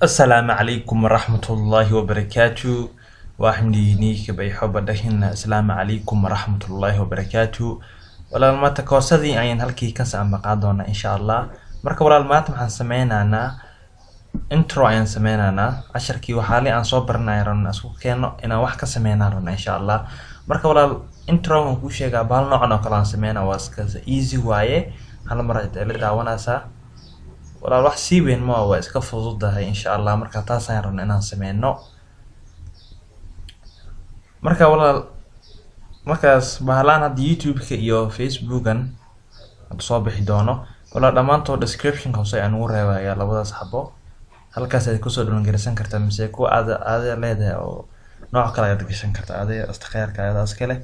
السلام عليكم ورحمة الله وبركاته. وأحمدي نيك بيحب دهنا السلام عليكم ورحمة الله وبركاته. ولا ما تكوسدي عين هلكي كنس أم قادونا إن شاء الله. مركب ولا ما تمحن سمعنا أنا intro أين سمعنا أنا عشركي وحالي أن صبرنا يرون أسوق كأنه أنا واحد سمعنا رون إن شاء الله. مركب ولا intro مكوشة قبل نوعنا كلام سمعنا واسكز easy وايه هلا مرة اللي دعوانا سا ولا wax si weyn ma waa iska fududahay insha Allah marka taas ayaan rabnaa inaan sameeyno marka walaal markaas bahalaan hadda YouTube-ka iyo Facebook-gan aad soo bixi doono wala dhamaantood description-ka hoose aan ugu reebayaa labadaas xabo halkaas aad ku soo download kartaa mise ku aad leedahay oo nooc kale aad gashan kartaa aad istiqaarka aadaas kale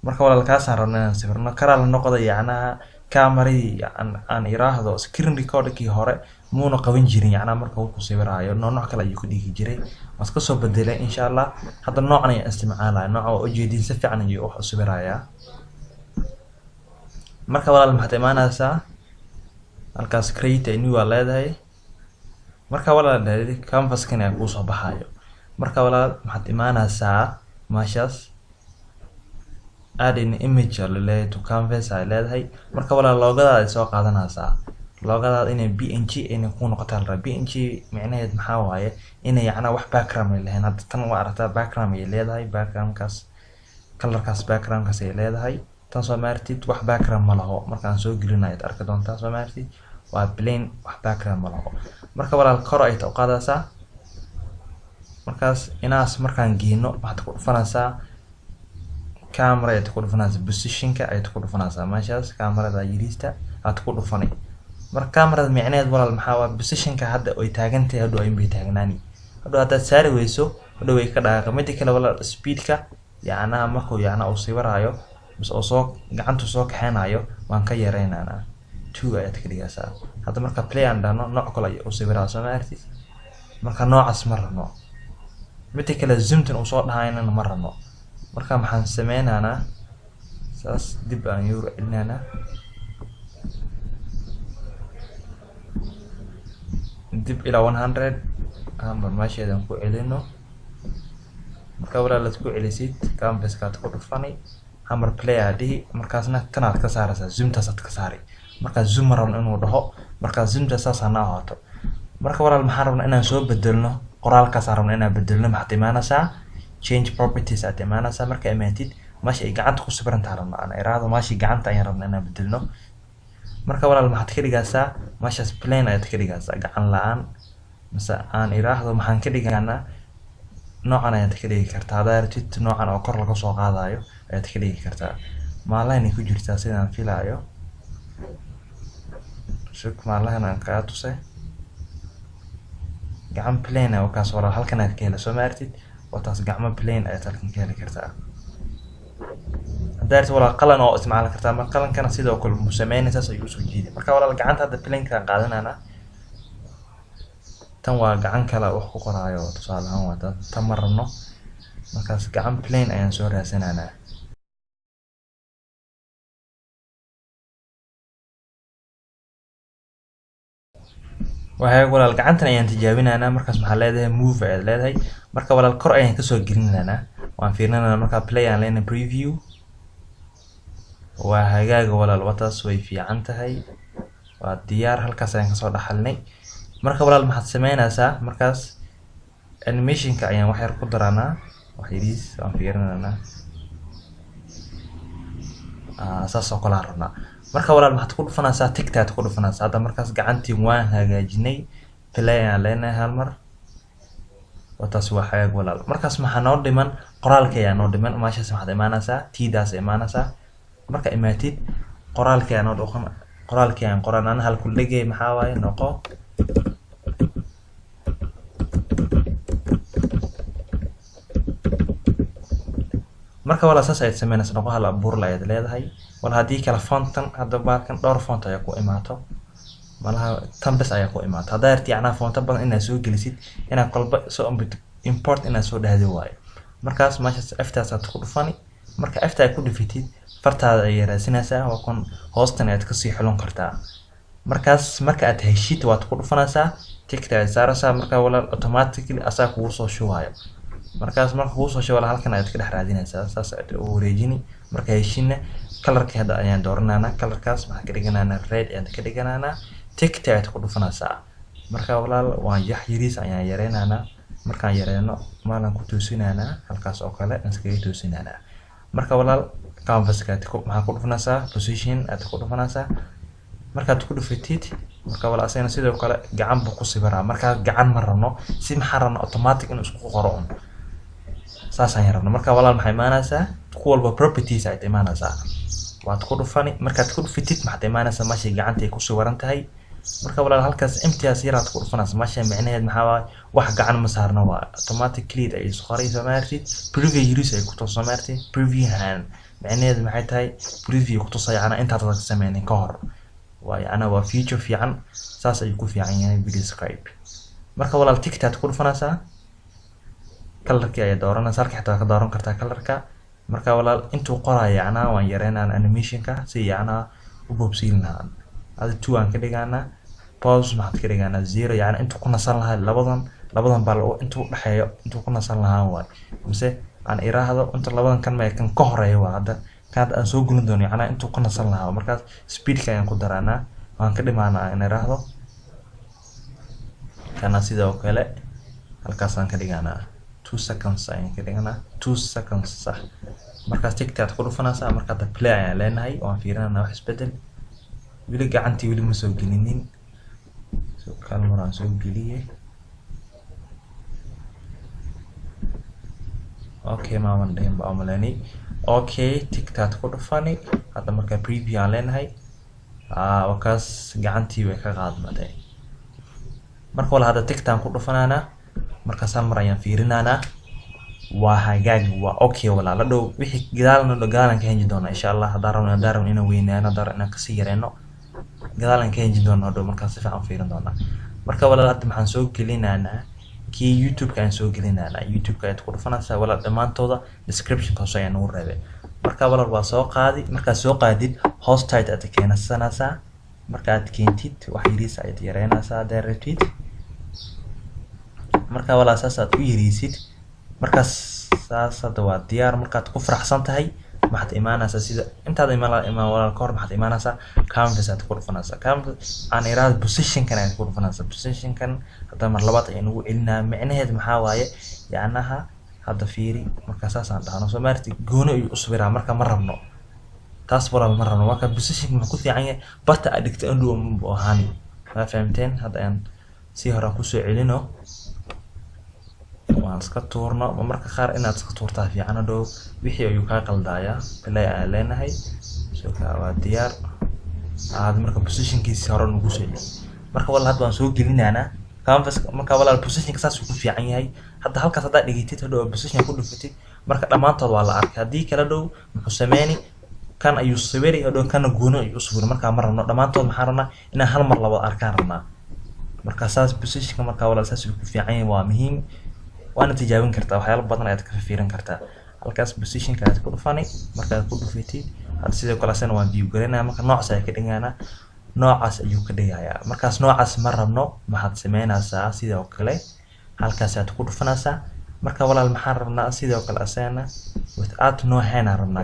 marka walaalkaas aan rabnaa inaan sawirno karaal noqdo yacnaa كاميري عن إراهضو سكرين ريكورد كي هوري مونو قوين جيرين يعني مركا وكو سيبرايو نوع كلا يكو ديكي جيري ماسكو سو بدلي إن شاء الله هذا النوع أنا استمعا لا نوع أجيدين سفي عن يوحو سيبرايا مركا ولا المحتمانا سا الكاس كريتا نيو ليدهي مركا ولا لدي كانفاس كان يكو صباحايو مركا ولا محتمانا سا ماشاس adding image related to canvas ay leedahay marka wala loogada ay soo qaadanaysaa loogada inay png inay ku noqoto la png macnaheedu maxaa waaye inay yacna wax background ay leedahay hadda tan waa aragtaa background ay leedahay backgroundkaas colorkaas backgroundkaas ay leedahay tan soo maartid wax background ma laho markaan soo gelinayo arka doontaa soo maartid waa plain wax background ma laho marka wala kor ay u qaadaysaa markaas inaas markaan geeno waxaad ku dhufanaysaa camera ay ku dhufanaysaa position-ka ay ku dhufanaysaa meeshaas camera-da yiriista aad ku dhufanay marka camera-da micneed walaal maxaa waa position-ka hadda ay taagantahay hadda ay taagnaani hadda hada saari weyso hadda way ka dhaqaaqay mid kale walaal speed-ka yacna markuu yacna uu sawiraayo bas oo soo gacanta soo kaxeenayo waan ka yareynaynaa 2 ayaad ka dhigaysaa hadda marka play and dano nooc kale uu sawiraayo samaartis marka noocaas marno mid kale zoom-tan uu soo dhahaynana marno marka maxaan sameeynaa saas dib aan yuru celinana dib ila 100 ama maasheedan ku celino marka wala la isku celisid canvas-ka ku dhufanay hammer play adi markaasna tanaad ka saaraysaa zoom-taas aad ka saari marka zoom rawn inuu dhaho marka zoom-taas saasana ahaato marka walaal maxaan rabnaa inaan soo bedelno qoraalkaas rabnaa inaan bedelno maxtimaanaysaa change properties at imaanaysa marka imaatid maashi ay gacanta ku sawiran tahay aan iraado maashi gacanta ayaan rabnaa inaan bedelno marka walaal maxaad ka dhigaysaa maashaas plain ayaad ka dhigaysaa gacan la'aan mise aan iraahdo maxaan ka dhigaynaa noocan ayaad ka dhigi kartaa hadaa rabtid noocan oo kor laga soo qaadayo ayaad ka dhigi kartaa maalaan ku jirtaa sidaan filaayo shuk maalaan aan ka tusay gacan plain oo kaas walaal halkan aad ka helayso maartid وتاس قعمة بلين أي تلقين كهلي كرتا دارت ولا قلنا أو اسمع على كرتا ما قلنا كان سيدا وكل مسمين أساس يوسف جديد مركا ولا قعنت هذا بلين كان قاعدنا أنا تنوى قعن كلا وحقوق رايو تصال هوا تمرنا مركا قعن بلين أي نسوري سنة أنا waxay walaal gacantan ayaan tijaabinaynaa markaas maxaa leedahay move ay leedahay marka walaal kor ayaan ka soo gelinaynaa waan fiirinaynaa marka play aan leena preview waa hagaaga walaal wataas way fiican tahay waa diyaar halkaas ayaan ka soo dhaxalnay marka walaal maxaad sameynaysaa markaas animation-ka ayaan wax yar ku daranaa wax yariis waan fiirinaynaa saas oo kala rabnaa marka walaal maxaad ku dhufanaysaa tigtaad ku dhufanaysaa hadda markaas gacantii waan hagaajinay play aan leenahay hal mar wataas waa xayaag walaal markaas maxaa noo dhiman qoraalka ayaa noo dhiman maashaas maxaad imaanaysaa tiidaas imaanaysaa marka imaatid qoraalka ayaa noo dhaqan qoraalka aan qoranana halku dhigay maxaa waaye noqo marka wala saas ay sameynaysaa noqo hal abuur la ayad leedahay wala hadii kala fontan hadda baalkan dhowr font ayaa ku imaato malaha tambas ayaa ku imaato hadaa yarti ana fonta badan inaad soo gelisid inaad qalba soo import inaad soo dhahdo waayo markaas maashaas aftaas aad ku dhufani marka afta ay ku dhufitid fartaada ay raasinaysaa waa kun hoostan aad ka sii xulun kartaa markaas marka aad heshid waad ku dhufanaysaa tigta saaraysaa marka walaal automatically asaa kugu soo shubayo markaas marka kugu soo shubo halkan ayaad ka dhex raadinaysaa saas aad u wareejini marka heshiina colorka hadda ayaan dooranaynaa colorkaas maxaa ka dhiganaynaa red ayaan ka dhiganaynaa tigta ayaad ku dhufanaysaa marka walaal waan yariis ayaan yareynaynaa markaan yareyno maalan ku toosinaynaa halkaas oo kale aan iskaga toosinaynaa marka walaal canvas-ka maxaa ku dhufanaysaa position aad ku dhufanaysaa markaad ku dhufatid marka walaal asayna sidoo kale gacan buu ku sawiraa marka gacan ma rabno si maxaa rabno automatic inuu isku qoro saas ayaan rabno marka walaal maxay imaanaysaa ku walba properties ay imaanaysaa waad ku dhufani markaad ku dhufatid maxay imaanaysaa meesha gacanta ay ku sawiran tahay marka walaal halkaas imtiyaas yaraad ku dhufanaysaa meesha macnaheed maxaa waaye wax gacan ma saarno waa automatically ay isku qorayso maartid preview use ay ku tooso maartid preview hand macnaheed maxay tahay preview ku toosay ana inta aad sameeyeen ka hor waa ana waa feature fiican saas ay ku fiican yahay video scribe marka walaal tigtaad ku dhufanaysaa colorka ay dooranaysaa halka xitaa ka dooran kartaa colorka marka walaal intuu qorayo ana waan yareynaa animation-ka si ana u boobsiinaa هذا 2 aan ka dhigaana pause maxaad ka dhigaana 0 yaani intuu ku nasan lahaa labadan bal oo intuu dhaxeeyo intuu ku nasan lahaa waay mise aan iraahdo inta labadan kan ma kan ka horeeyo waa hadda kan aan soo gulin doono yaani intuu ku nasan lahaa markaas speed-ka ayaan ku daraana waan ka dhimaana in iraahdo kana sidoo kale halkaas aan ka dhigaana 2 seconds ayaan ka dhigaana 2 seconds sax markaas tigtaad ku dhufanaysaa markaad play ayaan leenahay waan fiirinaa wax isbedel wili gacantii wili ma soo gelinin soo kalmaraan soo geliyay okay maaman dhayn ba amalani okay tigtaad ku dhufani hadda marka preview aan leenahay wakaas gacantii way ka qaadmatay marka wala hadda tigtaan ku dhufanaana markaas hal mar ayaan fiirinaana waa hagaag waa okay wala la dhow wixii gadaalan ka henji doona insha Allah hadaan inaan weynaano hadaan inaan ka sii yareeno gadaalan ka henji doona hadhow markaas si fiican fiirin doona marka wala hadda maxaan soo gelinaanaa kii YouTube-ka aan soo gelinaanaa YouTube-ka aad ku dhufanaysaa wala dhamaantooda description-ka hoose ayaan ugu reebay marka wala waa soo qaadi marka soo qaadid host title aad keenaysaa marka aad keentid wax yariis aad yareynaysaa directed marka wala aad u yariisid markaas saas hadda waa diyaar markaad ku faraxsan tahay maxaad imaanaysaa sida intaad imaan walaal ka hor maxaad imaanaysaa canvas aad ku dhufanaysaa canvas aan iraad position-kan aad ku dhufanaysaa position-kan hadda mar labaad ayaan ugu celinaa macnaheed maxaa waaye yaanaha hadda fiiri marka saas aan dhahno soo maartay goono iyo usbiraa marka ma rabno taas walaal ma rabno marka position ma ku fiican yahay bata aad dhigto indhow ma ahaan ma fahamteen hadda aan si hore ku soo celino waan iska tuurno marka qaar inaad iska tuurtaa fiican hadhow wixii ayuu ka qaldaaya play aan leenahay soo ka waa diyaar aad marka position-kiisa hore ugu soo celi marka walaal hadda waan soo gelinaana canvas marka walaal position-ka saas ku fiican yahay hadda halkaas hadda dhigitid hadhow position ku dhufatid marka dhamaantood waa la arkay hadii kala dhow muxuu sameeyay kan ayuu sawiri hadhow kana goono ayuu sawir marka mar rabno dhamaantood maxaa rabnaa inaan hal mar laba arkaan rabnaa marka saas position-ka marka walaal saas ku fiican yahay waa muhiim waana tijaabin kartaa waxyaalo badan ayaad ka fiirin kartaa halkaas position-ka aad ku dhufani marka aad ku dhufatid hada sidoo kale asana waan view gareynaa marka noocaas ay ka dhigaana noocaas ayuu ka dhigayaa markaas noocaas ma rabno maxaad sameynaysaa sidoo kale halkaas aad ku dhufanaysaa marka walaal maxaan rabnaa sidoo kale asana without no hand rabnaa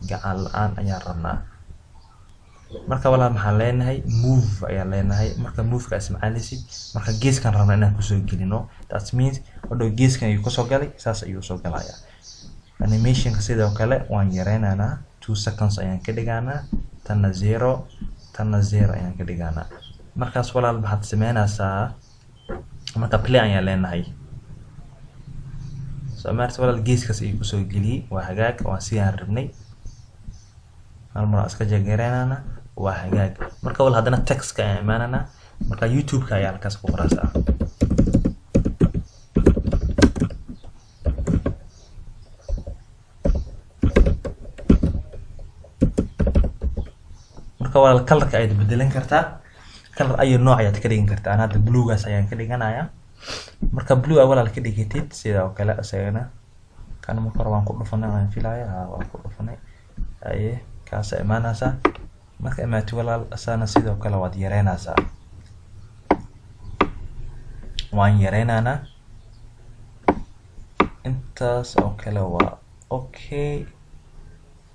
gacan la'aan ayaan rabnaa marka walaal maxaan leenahay move ayaan leenahay marka move-ka ismacaalaysid marka geeskan rabnaa inaan ku soo gelino that means hadhow geeskan ayuu ka soo galay saas ayuu soo galayaa animation-ka sidoo kale waan yareynaynaa 2 seconds ayaan ka dhigaanaa tanna 0 ayaan ka dhigaanaa markaas walaal maxaad sameynaysaa marka play ayaan leenahay soo maarta walaal geeskaas ayuu ku soo geliyay waa hagaag waan sidaan rabnay hal mar iska jeegareynana waa hagaag marka walaal hadana text-ka ayaan imaanana marka YouTube-ka ayaa halkaas ku qoraysaa marka walaal color-ka ayaad bedelan kartaa color ayo nooc ayaad ka dhigan kartaa ana hadda blue-gaas ayaan ka dhiganayaa marka blue walaal ka dhigitid sidoo kale asagana kan marka hore waan ku dhufanay aan filayaa waan ku dhufanay aye kaas imaanaysaa marka imaati walaal asana sidoo kale waad yareynaysaa waan yareynana intaas oo kale waa okay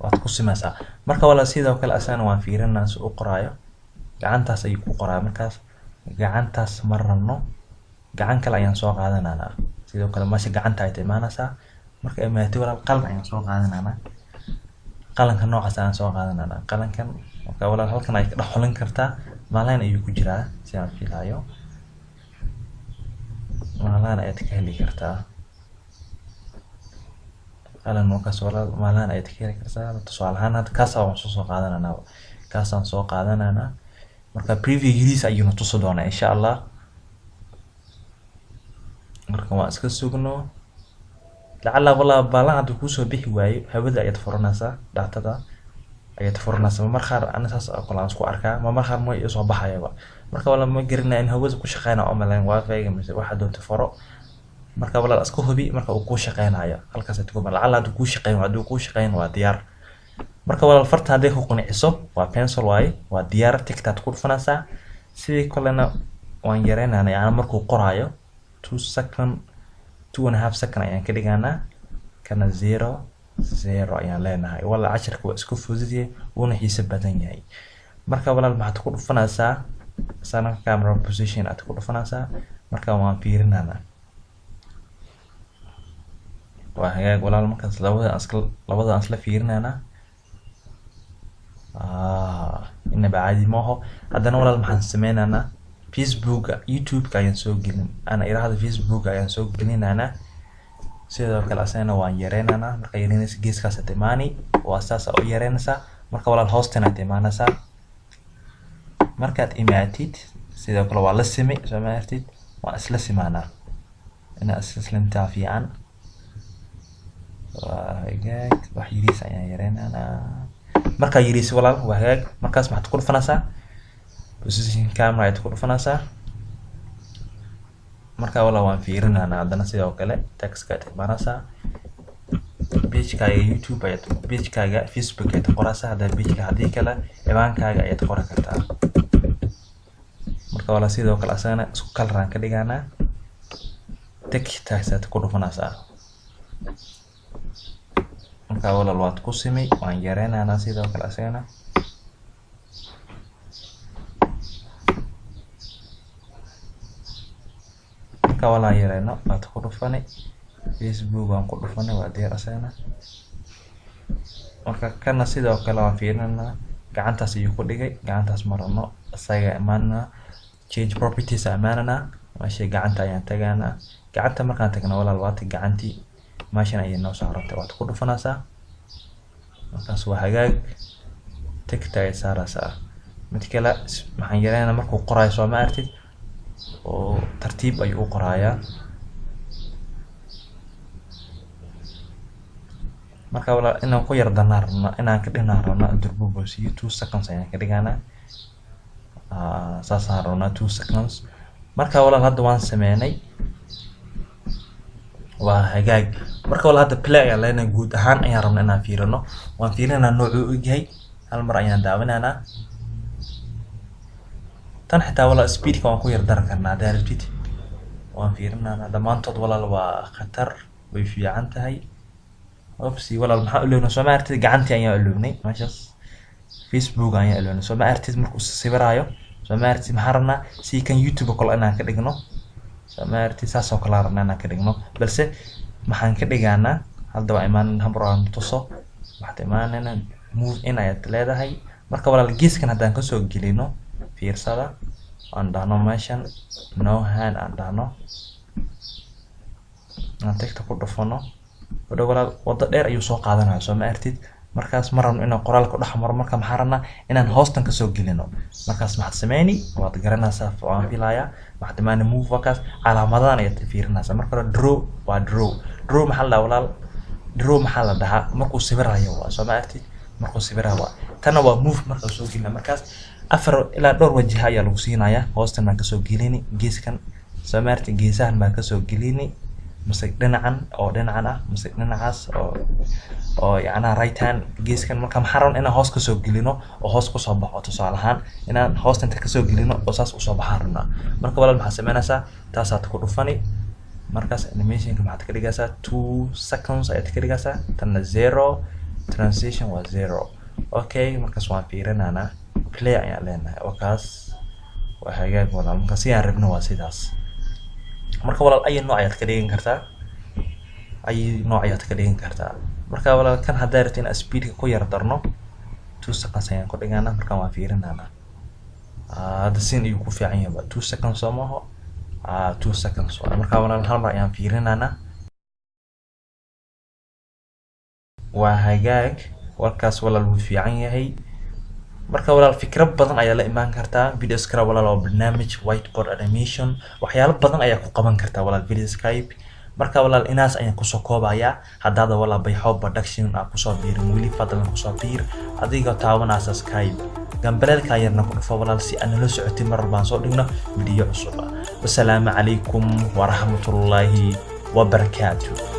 waad ku simeysaa marka wala sidoo kale asana waan fiirinaa si uu qoraayo gacantaas ayuu ku qoraa markaas gacantaas marno gacan kale ayaan soo qaadanana sidoo kale meesha gacanta ay timaanaysaa marka imaatay walaal qalin ayaan soo qaadanana qalanka noocaas ayaan soo qaadanana qalankan marka walaal halkan ay ka dhaxolin kartaa maalaan ayuu ku jiraa si aan filayo maalaan ayaad ka heli kartaa qalan markaas walaal maalaan ayaad ka heli kartaa tusaale ahaan hadda kaas aan soo qaadanana kaasaan soo qaadanana marka preview yiriis ayuu tuso doonaa insha Allah marka waan iska sugno lacala wala baalan haduu ku soo bixi waayo hawada ayaad furanaysaa daatada ayaad furanaysaa marka anaas aqoon isku arkaa marka ma soo baxayaba marka wala ma garanaa in hawada ku shaqeynaa oo malan wifi-ga mise waxa doonto furo marka wala isku hubi marka uu ku shaqeynayo halkaas aad ku mar lacala haduu ku shaqeyn waa diyaar marka wala farta haday ku quniciso waa pencil waaye waa diyaar tigtaad ku dhufanaysaa sidii kalena waan yareenana yani markuu qoraayo 2 second 2.5 second ayaan ka dhiganaa kana 0 ayaan leenahay wala casharka waa isku fududiye una xiisa badan yahay marka walaal maxaad ku dhufanaysaa sana camera position aad ku dhufanaysaa marka waan fiirinana waa hagaag walaal markaas labada asla fiirinana inna baadi maaho hadana walaal maxaan sameeynana Facebook YouTube ka ayaan soo gelin ana iraahdo Facebook ayaan soo gelinana sidoo kale asana waan yareynana marka yareynaysa geeskaas timaani waa saas oo yareynaysa marka walaal hoostana timaanaysa markaad imaatid sidoo kale waa la simay samaartid waa isla simaana ina islamtaa fiican hagaag wax yiriis ayaan yareynana marka yiriis walaal waa hagaag markaas maxaad ku dhufanaysaa position camera ayaad ku dhufanaysaa marka wala waan fiirinana hadana sidoo kale text ka timaanaysaa page-kaaga YouTube ayaad page-kaaga Facebook ayaad qoraysaa hada page-ka hadii kale ciwaankaaga ayaad qori kartaa marka wala sidoo kale asana isku kalraan ka dhiganaa text aad ku dhufanaysaa marka wala waad ku simay waan yareynana sidoo kale asana marka wala yareyno waad ku dhufanay Facebook waan ku dhufanay waa diyaar asana marka kana sidoo kale waan fiirinana gacantaas ayuu ku dhigay gacantaas marno asaga imaana change properties amaanana meesha gacanta ayaan tagana gacanta markaan tagno walaal waad gacantii meeshan ayay noo saartay waad ku dhufanaysaa markaas waa hagaag tigtaay saaraysaa mid kale maxaan yareynaa markuu qoraayo soo ma artid oo tartiib ayuu u qorayaa marka wala inaan ku yar danaarno inaan ka dhinaarno durbubo si 2 seconds ayaan ka dhiganaa saasarona 2 seconds marka wala hadda waan sameeynay waa hagaag marka wala hadda play ayaa leena guud ahaan ayaan rabnaa inaan fiirino waan fiirinaa noocu uu yahay hal mar ayaan daawanana tan xitaa wala speed ka waan ku yar daran karnaa daartid waan fiirinaa dhamaantood wala waa khatar way fiican tahay opsi wala maxaa u leeyahay soo ma artid gacantii ayaan u leeyahay meeshas Facebook ayaan u leeyahay soo ma artid markuu sawirayo soo ma artid maxaa rabnaa si kan YouTube kale inaan ka dhigno soo ma artid saas oo kale rabnaa inaan ka dhigno balse maxaan ka dhiganaa hadda waa imaan hamburaan tuso waxaad imaanana move in ayaad leedahay marka wala geeskan hadaan ka soo gelino fiirsada aan dhahno meeshan no hand aan dhahno aan tagta ku dhufano wada dheer ayuu soo qaadanayaa soo ma artid markaas maraan inaan qoraalka dhex maro marka maxaa rabnaa inaan hoostan ka soo gelino markaas maxaad sameeyni waad garanaysaa waan filayaa waxaad imaan move wakaas calaamadahan ayaad fiirinaysaa marka draw waa draw maxaa la walaal draw maxaa la dhahaa markuu sawirayo waa soo ma artid markuu sawirayo tan waa move marka soo gelina markaas afar ilaa dhowr wajah ayaa lagu siinayaa hoostan baan ka soo gelini geeskan soo ma artid geesahan baan ka soo gelini مسك دنعان أو دنعان مسك دنعاس أو يعني right hand جيس كان مركم حرام إن هوس كسوق جلينو أو هوس كصباح أو تصالحان إن هوس أنت كسوق جلينو أساس وصباح حرنا مركب ولا المحاسبة نسا تاسع تكون فني مركز animation كم هتكلي جالسة 2 seconds هتكلي جالسة تنا 0 transition و 0 أوكي مركز وان فيرنا أنا play يعني لنا وكاس وحاجات ولا مركز يعرفنا واسيداس مركب ولا أي نوع يتكلين كرتا أي نوع يتكلين كرتا مركب ولا كان هدارتين speed كوير درنو 2 seconds يعني كل جانا مركب وان فيرنا أنا هذا السين يكون في عينه بقى 2 seconds سماه 2 seconds مركب ولا الهرم يعني فيرنا أنا وهاجاك warkaas walaal wuu fiican yahay marka walaal fikrad badan ayaa la imaan kartaa video scribe walaal oo barnaamij whiteboard animation waxyaalo badan ayaa ku qaban kartaa walaal video scribe marka walaal inaas ayaan ku soo koobaya hadaad walaal bayxo production aan ku soo biirin wili fadlan ku soo biir adiga taabanaa subscribe gambalelka ayarna ku dhufo walaal si aan la socotin mar baan soo dhigno video cusub wassalaamu calaykum wa rahmatullaahi wa barakaatuh